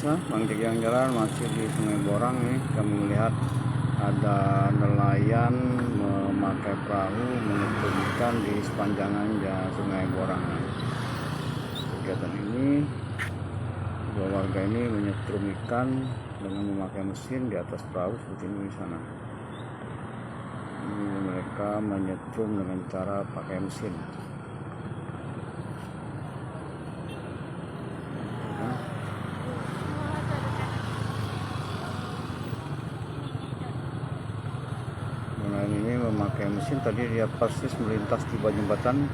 pemirsa, Bang yang jalan masih di Sungai Borang nih. Kami melihat ada nelayan memakai perahu menyetrum ikan di sepanjangan Sungai Borang. Kegiatan ini, dua warga ini menyetrum ikan dengan memakai mesin di atas perahu seperti ini di sana. Ini mereka menyetrum dengan cara pakai mesin. Nelayan ini memakai mesin, tadi dia persis melintas di bawah jembatan.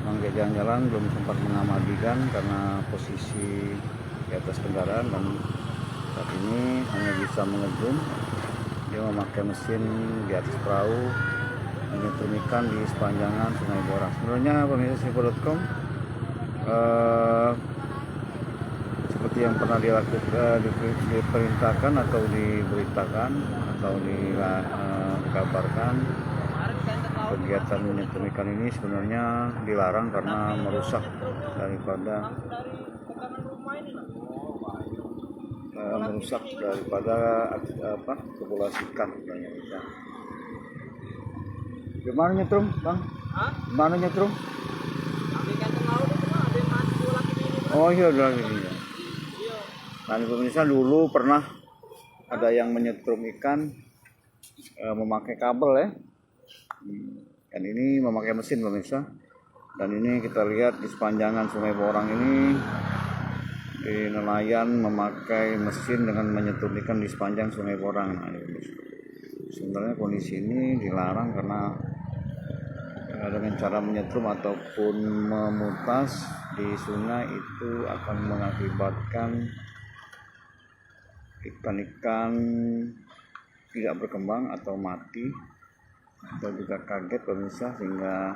Mangga jalan-jalan belum sempat mengamadikan karena posisi di atas kendaraan, dan saat ini hanya bisa mengedum. Dia memakai mesin di atas perahu menyetrum ikan di sepanjangan Sungai Borang. Sebenarnya pemirsa Sipo.com seperti yang pernah diperintahkan atau diberitakan atau dikabarkan, kegiatan menyetrum ikan ini sebenarnya dilarang karena merusak daripada populasi ikan. Gimana nyetrum, Bang? Gimana nyetrum? Oh iya, udah gini. Nah, pemirsa, dulu pernah ada yang menyetrum ikan memakai kabel ya. Dan ini memakai mesin pemirsa. Dan ini kita lihat di sepanjangan Sungai Borang ini, di nelayan memakai mesin dengan menyetrum ikan di sepanjang Sungai Borang. Nah, sebenarnya kondisi ini dilarang karena dengan cara menyetrum ataupun memutas di sungai itu akan mengakibatkan ikan-ikan tidak berkembang atau mati, atau juga kaget pemirsa sehingga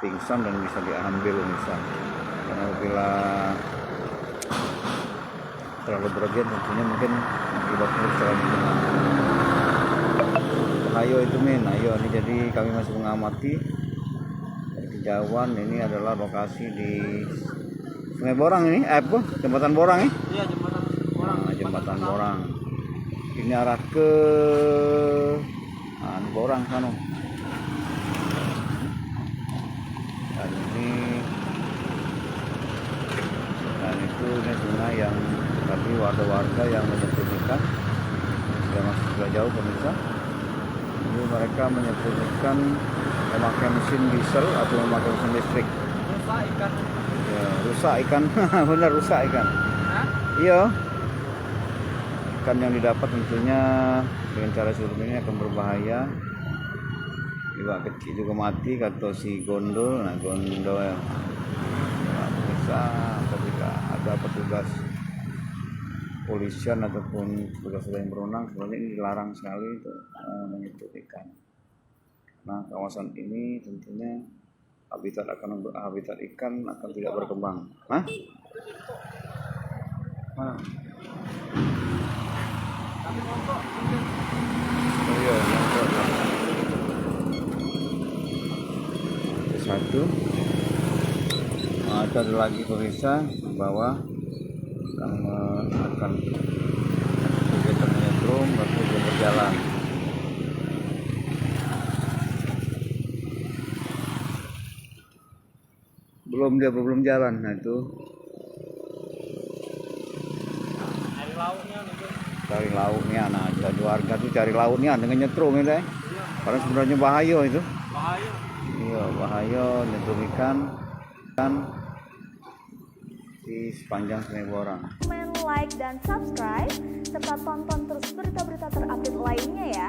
pingsan dan bisa diambil pemirsa. Karena bila terlalu berlebihan tentunya mungkin akibatnya bisa lingkungan. Ayo itu men, ayo ini, jadi kami masih mengamati dari kejauhan. Ini adalah lokasi di Sungai Borang ini, jembatan Borang ya? Iya, jembatan Borang. Nah, jembatan Borang. Ini arah ke Borang sana. Dan itu sungai yang tadi warga yang menyetrum ikan sudah masuk sudah jauh pemirsa. Ini mereka menyetrum ikan memakai mesin diesel atau memakai mesin listrik. Rusak ikan. Ya, rusak ikan. Benar, rusak ikan. Hah? Iya. Ikan yang didapat tentunya dengan cara seperti ini akan berbahaya. Ikan kecil juga mati, kata si gondol. Nah, gondol ya. Bisa ketika ada petugas polisian ataupun petugas yang berwenang, sebenarnya ini dilarang sekali untuk menyetrum ikan. Nah, kawasan ini tentunya habitat ikan akan tidak berkembang. Hah? Oh iya, satu. Ada lagi pemirsa di bawah akan kegiatan menyetrum waktu belum berjalan. Belum jalan. Nah itu cari lauknya. Nah, jadi warga tuh cari lauknya dengan nyetrum ini deh. Karena sebenarnya bahaya itu. Bahaya. Iya, bahaya nyetrum ikan di sepanjang Sungai Borang. Like dan subscribe serta tonton terus berita-berita terupdate lainnya ya.